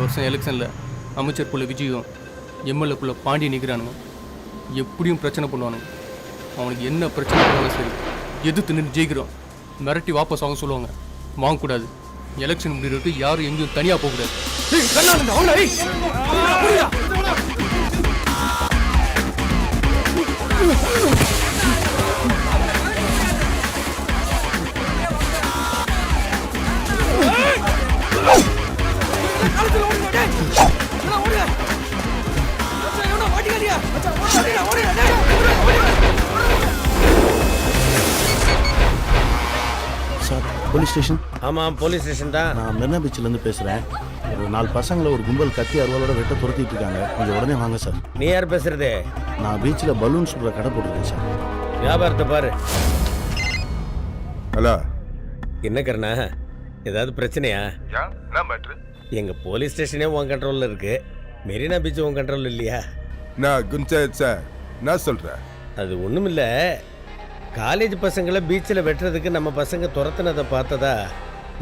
வருஷம் எலெக்ஷனில் அமைச்சர் புள்ள விஜயும் எம்எல்ஏ புள்ள பாண்டி நிற்கிறானுங்க. எப்படியும் பிரச்சனை பண்ணுவானுங்க. அவனுக்கு என்ன பிரச்சனை பண்ணாலும் சரி எதிர்த்து நின்று ஜெயிக்கிறோம். மிரட்டி வாபஸ் வாங்க சொல்லுவாங்க. வாங்கக்கூடாது. எலெக்ஷன் முடிவுக்கு யாரும் எங்கேயும் தனியாக போகக்கூடாது. Sir, police station? ஆமாம், போலீஸ் ஸ்டேஷன் தான். நான் மெரினா பீச்சிலேருந்து பேசுகிறேன். ஒரு 4 பசங்களை ஒரு கும்பல் கத்தி அருவாளோட வெட்ட துரத்திட்டு இருக்காங்க. கொஞ்சம் உடனே வாங்க சார். நீ யார் பேசுறது? நான் பீச்சில் பலூன் சுடுற கடை போட்டிருக்கேன் சார். வியாபாரத்தை பாரு. ஹலோ, என்ன கருணா, ஏதாவது பிரச்சனையா? எங்க போலீஸ் ஸ்டேஷனே உன் கண்ட்ரோல்ல இருக்கு, மெரினா பீச் உன் கண்ட்ரோல் இல்லையா? நான் குன்சாயத் சார், நான் சொல்கிறேன். அது ஒன்றும் இல்லை. காலேஜ் பசங்களை பீச்சில் வெட்டுறதுக்கு நம்ம பசங்க துரத்துனதை பார்த்ததா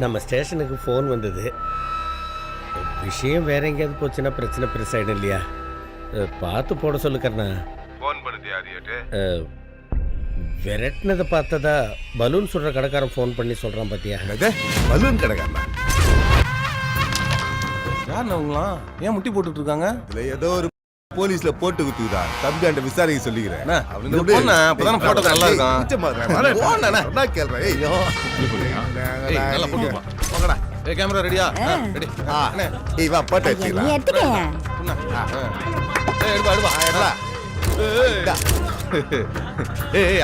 நம்ம ஸ்டேஷனுக்கு ஃபோன் வந்தது. விஷயம் வேற எங்கேயாவது போச்சுன்னா பிரச்சனை பெருசாயிடும் இல்லையா? பார்த்து போட சொல்லு கருணா. ஃபோன் பண்ணுது யாரியாட்டு? விரட்டினதை பார்த்ததா பலூன் சுடுற கடைக்காரன் ஃபோன் பண்ணி சொல்கிறான். பார்த்தியா? பலூன் கடைக்காரனா? யார் அவங்களாம்? ஏன் முட்டி போட்டுட்டு இருக்காங்க? இதுல ஏதோ ஒரு போலீஸ்ல போட்டு குத்துதான். தம்பி அந்த விசாரிக்க சொல்லிக்கிறேன். கேமரா ரெடியா?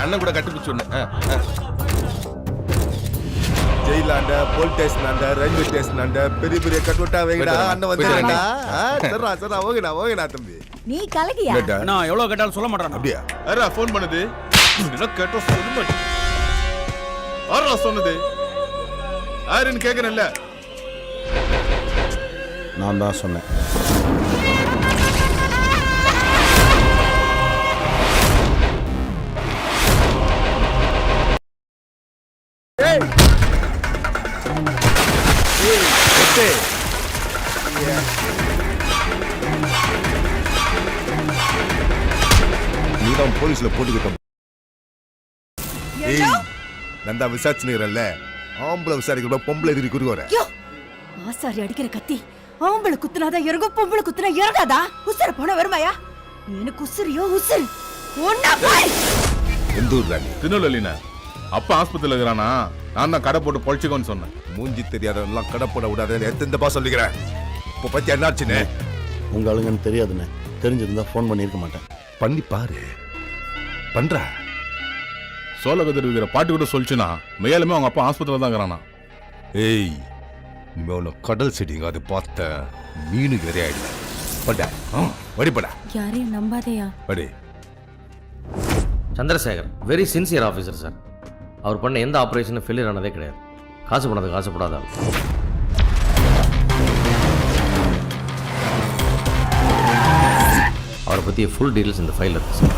அண்ணன் கூட கட்டுப்பிச்சு ஜெயிலாண்ட, போலீஸ் ஸ்டேஷன், ரயில்வே ஸ்டேஷன், பெரிய பெரிய கட்டுவட்டா வைங்கடா. அண்ணன் வந்துடா. சரா சரா, ஓகேடா ஓகேடா தம்பி. நீ கலகியா? நான் எவ்வளவு கேட்டாலும் சொல்ல மாட்டேன். அப்படியா? யாரா ஃபோன் பண்ணுது? என்ன கேட்டா சொல்ல மாட்டேன். யாரா சொன்னது? யாருன்னு கேட்கறேன்ல. நான் தான் சொன்னேன். நீதான் போலீஸ்ல போட்டுக்கிட்டோம். நந்தா விசாரிச்சுக்கிறல்ல. ஆம்பளை விசாரிக்க பொம்பளை எதிரி குறுக்க ஆசாரி அடிக்கிற கத்தி ஆம்பளை குத்துனாதான் இறங்கும், பொம்பளை குத்துனா இறங்காதா? உசுர போன வருமாயா? எனக்கு உசுரியோ உசுறு ஒன்னா போய். எந்த ஊர் ராணி? திருநெல்வேலினா. அப்பா ஆஸ்பத்திரியில் இருக்கிறானா? நான் தான் கடை போட்டு பொழிச்சுக்கோன்னு சொன்னேன். மூஞ்சி தெரியாதவெல்லாம் கடை போட விடாத. எத்தனை சொல்லிக்கிறேன். இப்போ பத்தி என்னாச்சுன்னு உங்க ஆளுங்கன்னு தெரியாதுண்ணே. தெரிஞ்சிருந்தா ஃபோன் பண்ணியிருக்க மாட்டேன். பண்ணி பாரு. பண்ற சோழகத்தில் இருக்கிற பாட்டு கூட சொல்லிச்சுன்னா மேலுமே அவங்க அப்பா ஆஸ்பத்திரியில் தான் இருக்கிறானா. ஏய், மேல கடல் செடிங்க அது பார்த்த மீனுக்கு விரையாயிடுல. படா வடிப்படா. யாரையும் நம்பாதையா? படி. Chandrasekhar very sincere officer sir. அவர் பண்ண எந்த ஆப்ரேஷனும் ஃபெயிலியர் ஆனதே கிடையாது. காசு பண்ணதுக்கு ஆசைப்படாத. அவரை பற்றி ஃபுல் டீட்டெயில்ஸ் இந்த ஃபைல் இருக்கு sir.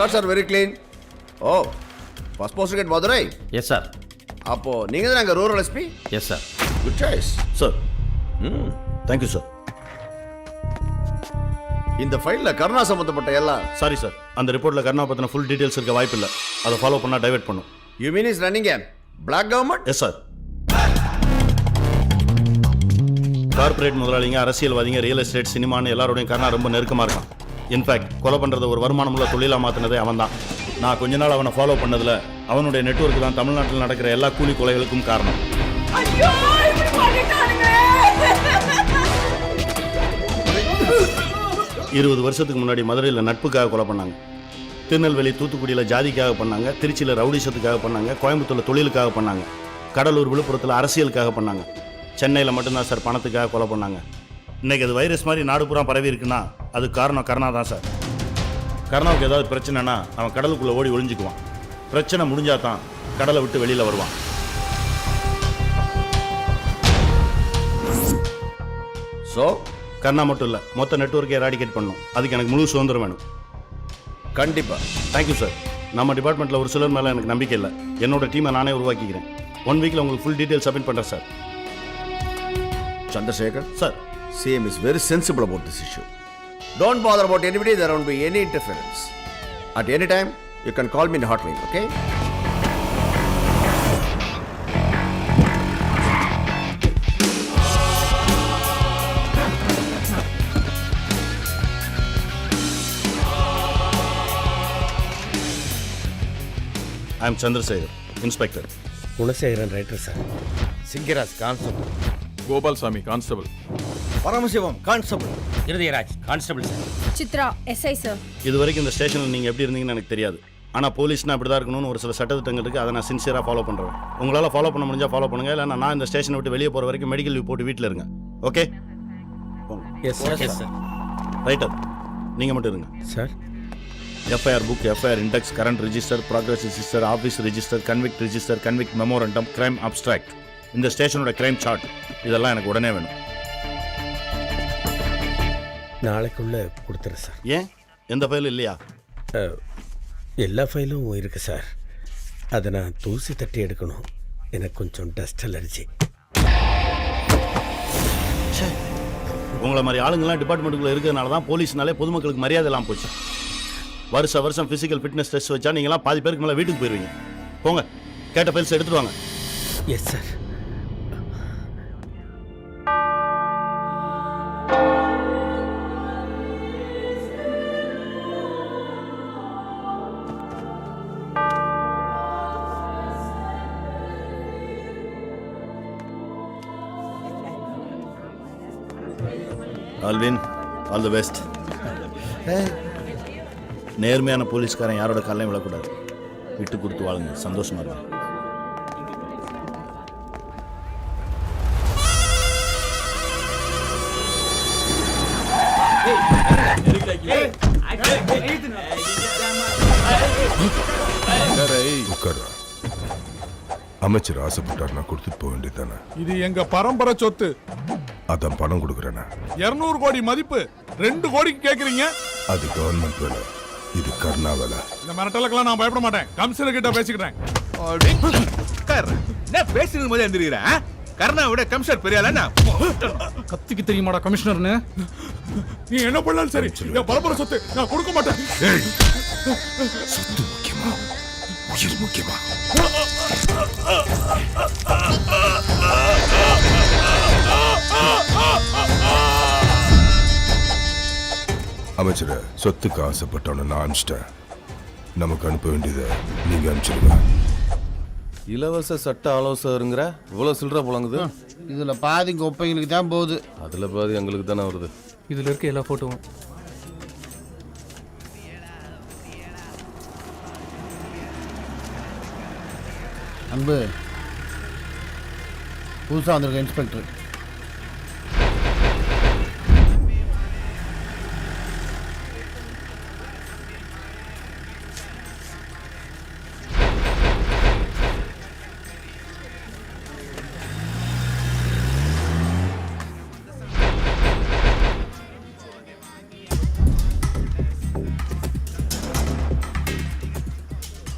Records are very clean. Oh, first poster get Madurai. Yes sir. அப்போ நீங்க தான் அங்க rural SP? Yes sir. Good choice sir. Thank you sir. இந்த ஃபைல்ல கருணா சம்பந்தப்பட்ட எல்லாம். சாரி சார், அந்த ரிப்போர்ட்ல கருணா பத்தின ஃபுல் டீடைல்ஸ் இருக்க வாய்ப்பு இல்லை. அதை ஃபாலோ பண்ணா டைவர்ட் பண்ணும். You mean is running a black government? Yes sir. Corporate முதலாளிங்க, அரசியல்வாதிங்க, ரியல் எஸ்டேட், சினிமான்னு எல்லாரோடையும் கருணா ரொம்ப நெருக்கமாக இருக்கான். இன்ஃபேக்ட் கொலை பண்ணுறத ஒரு வருமானமுள்ள தொழிலாக மாற்றினதே அவன் தான். நான் கொஞ்ச நாள் அவனை ஃபாலோ பண்ணதில் அவனுடைய நெட்வொர்க் தான் தமிழ்நாட்டில் நடக்கிற எல்லா கூலி கொலைகளுக்கும் காரணம். 20 வருஷத்துக்கு முன்னாடி மதுரையில் நட்புக்காக கொலை பண்ணாங்க. திருநெல்வேலி, தூத்துக்குடியில் ஜாதிக்காக பண்ணாங்க. திருச்சியில் ரவுடிசத்துக்காக பண்ணாங்க. கோயம்புத்தூரில் தொழிலுக்காக பண்ணாங்க. கடலூர், விழுப்புரத்தில் அரசியலுக்காக பண்ணாங்க. சென்னையில் மட்டும்தான் சார் பணத்துக்காக கொலை பண்ணாங்க. இன்றைக்கி அது வைரஸ் மாதிரி நாடு பூரா பரவி இருக்குன்னா அது காரணம் கருணா தான் சார். கருணாவுக்கு ஏதாவது பிரச்சனைனா அவன் கடலுக்குள்ளே ஓடி ஒளிஞ்சிக்குவான். பிரச்சனை முடிஞ்சால் தான் கடலை விட்டு வெளியில் வருவான். ஸோ கர்ணா மட்டும் இல்லை, மொத்த நெட்வொர்க்கை எராடிகேட் பண்ணணும். அதுக்கு எனக்கு முழு சுதந்திரம் வேணும். கண்டிப்பா. Thank you sir. நம்ம டிபார்ட்மெண்ட்டில் ஒரு சிலர் மேலே எனக்கு நம்பிக்கை இல்லை. என்னோட டீமை நானே உருவாக்கிக்கிறேன். 1 வீக்கில் உங்களுக்கு ஃபுல் டீட்டெயில் சப்மிட் பண்ணுறேன் sir. Chandrasekhar, sir, CM is very sensible about this issue. Don't bother about anybody. There won't be any interference. At any time, you can call me in the hotline, okay? I am Chandrasekar, inspector. Gunasekaran writer sir. Singaraj constable. Gopalsamy constable. Paramasivam constable. Irudayaraj constable sir. Chitra SI sir. இது வரைக்கும் இந்த ஸ்டேஷனில் நீங்கள் எப்படி இருந்தீங்கன்னு எனக்கு தெரியாது. ஆனால் போலீஸ்னா அப்படி தான் இருக்கணும்னு ஒரு சில சட்டத்திட்டங்கள் இருக்குது. அதை நான் சின்சியராக ஃபாலோ பண்ணுறேன். உங்களால் ஃபாலோ பண்ண முடிஞ்சால் ஃபாலோ பண்ணுங்கள். இல்லை நான் இந்த ஸ்டேஷனை விட்டு வெளியே போகிற வரைக்கும் மெடிக்கல் லீவ் போட்டு வீட்டில் இருங்க. Okay? Yes sir. Yes sir. Writer, நீங்கள் மட்டும் இருங்க. Sir, FIR book, FIR index, current register, progress register, office register, convict memorandum, crime abstract, இந்த ஸ்டேஷனோட கிரைம் சார்ட், இதெல்லாம் எனக்கு உடனே வேணும். நாளைக்குள்ளே கொடுத்துறேன் சார். ஏன், எந்த ஃபைலும் இல்லையா? எல்லா ஃபைலும் இருக்குது சார். அதை நான் தூசி தட்டி எடுக்கணும். எனக்கு கொஞ்சம் டஸ்ட் அலர்ஜி. உங்களை மாதிரி ஆளுங்கள்லாம் டிபார்ட்மெண்ட்டுக்குள்ளே இருக்கிறதுனால தான் போலீஸ்னாலே பொதுமக்களுக்கு மரியாதை எல்லாம் போச்சு. வருஷம் ஃபிசிக்கல் ஃபிட்னஸ் டெஸ்ட் வச்சா நீங்களாம் பாதி பேருக்கு மேலே வீட்டுக்கு போயிடுவீங்க. போங்க, கேட்ட ஃபைல்ஸ் எடுத்துட்டு வாங்க. Yes sir. Alvin, all the best. நேர்மையான போலீஸ்காரன் யாரோட காலையும் விழக்கூடாது. விட்டு கொடுத்து வாழுங்க, சந்தோஷமா இருங்க. உட்கார்றா. அமைச்சர் ஆசைப்பட்டார்னா கொடுத்துட்டு போக வேண்டியதானே. இது எங்க பரம்பரை சொத்து. அதான் பணம் கொடுக்குறேன்னா. 200 கோடி மதிப்பு 2 கோடிக்கு கேக்குறீங்க. அது கவர்மெண்ட் வேலை, இது கர்ணா வேலை. இந்த மிரட்டலுக்கெல்லாம் நான் பயப்பட மாட்டேன். கமிஷனர் கிட்ட பேசிக்கிறேன். என்ன பேசுறது போது எந்திரிக்கிறேன். கர்ணா விட கமிஷனர் பெரிய ஆளா? கத்திக்கு தெரியுமாடா கமிஷனர்னு? நீ என்ன பண்ணாலும் சரி, என் பரம்பரை சொத்து நான் கொடுக்க மாட்டேன். சொத்து முக்கியமா, உயிர் முக்கியமா? அமைச்சர, சொத்துக்கு ஆசைப்பட்டவன நான் அனுப்பிச்சிட்டேன். நமக்கு அனுப்ப வேண்டியதை நீங்க அனுப்பிச்சிருங்க. இலவச சட்ட ஆலோசகருங்கிற இவ்வளவு சில்லற புழங்குது. இதுல பாதி கொப்பைங்களுக்கு தான் போகுது. அதுல பாதி எங்களுக்கு தானே வருது. இதில் இருக்க எல்லா ஃபோட்டோவும் அன்பு, புதுசாக வந்திருக்க இன்ஸ்பெக்டர்.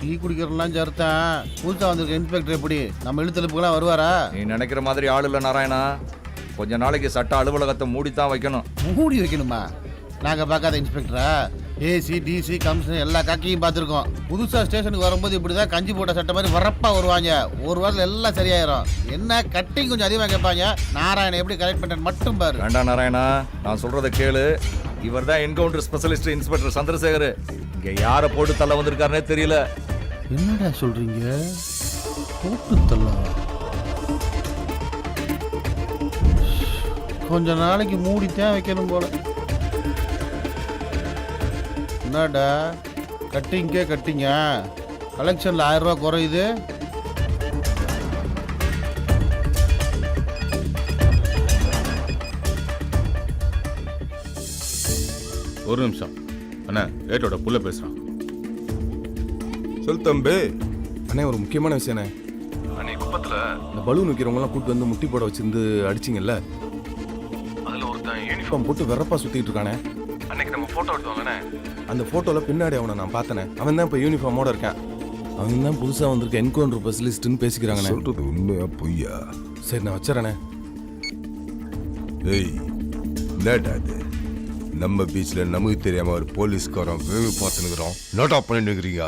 டீ குடிக்கிறலாம் சேர்த்தான். புதுசாக வந்திருக்க இன்ஸ்பெக்டர் எப்படி நம்ம இழுத்தெழுப்புக்கெல்லாம் வருவாரா? நீ நினைக்கிற மாதிரி ஆள் இல்லை நாராயணா. கொஞ்ச நாளைக்கு சட்ட அலுவலகத்தை மூடித்தான் வைக்கணும். மூடி வைக்கணுமா? நாங்கள் பார்க்காத இன்ஸ்பெக்டரா? ஏசி, டிசி, கமிஷனர் எல்லா காக்கையும் பார்த்துருக்கோம். புதுசாக ஸ்டேஷனுக்கு வரும்போது இப்படி தான் கஞ்சி போட்ட சட்டை மாதிரி வரப்பாக வருவாங்க. ஒரு வாரத்தில் எல்லாம் சரியாயிரும். என்ன கட்டிங் கொஞ்சம் அதிகமாக கேட்பாங்க. நாராயணன் எப்படி கலெக்ட் பண்ணுறேன்னு மட்டும் பாரு. வேண்டாம் நாராயணா, நான் சொல்றதை கேளு. இவர் தான் என்கவுண்டர் ஸ்பெஷலிஸ்ட் இன்ஸ்பெக்டர் சந்திரசேகர். இங்க யாரை போட்டு தள்ள வந்திருக்காருன்னே தெரியல. என்னடா சொல்றீங்க? போட்டு தள்ளலாம். கொஞ்ச நாளைக்கு மூடித்தான் வைக்கணும் போல. என்னடா கட்டிங்கே கட்டிங்க, கலெக்ஷனில் 1000 ரூபா குறையுது. ஒரு நிமிஷம் அண்ணா, ஏட்டோட புள்ள பேசுறான். சொல் தம்பி. அண்ணே, ஒரு முக்கியமான விஷயண்ணே. அன்னைக்கு குப்பத்துல இந்த பலூன் விற்கிறவங்கலாம் கூட்டு வந்து முட்டி போட வச்சிருந்து அடிச்சிங்கல்ல, அதுல ஒருத்தன் யூனிஃபார்ம் போட்டு வெறப்பா சுத்திட்டு இருக்கானே. அன்னைக்கு நம்ம போட்டோ எடுத்தோம்லண்ணே, அந்த போட்டோல பின்னாடி அவனை நான் பார்த்தனே. அவன் தான் இப்போ யூனிஃபார்மோட இருக்கான். அவன் தான் புதுசா வந்திருக்க என்கவுண்டர் ஸ்பெஷலிஸ்ட்னு பேசிக்கிறாங்கண்ணே. சொல்றது உண்மையா பொய்யா? சரி நான் வச்சுறேனே. ஏய், என்னடா அது? நம்ம பீச்ல நமக்கு தெரியாம ஒரு போலீஸ்காரன் வேவு பார்த்துனுக்குறோம். நோட்டா பண்ணிட்டு இருக்கிறீங்க.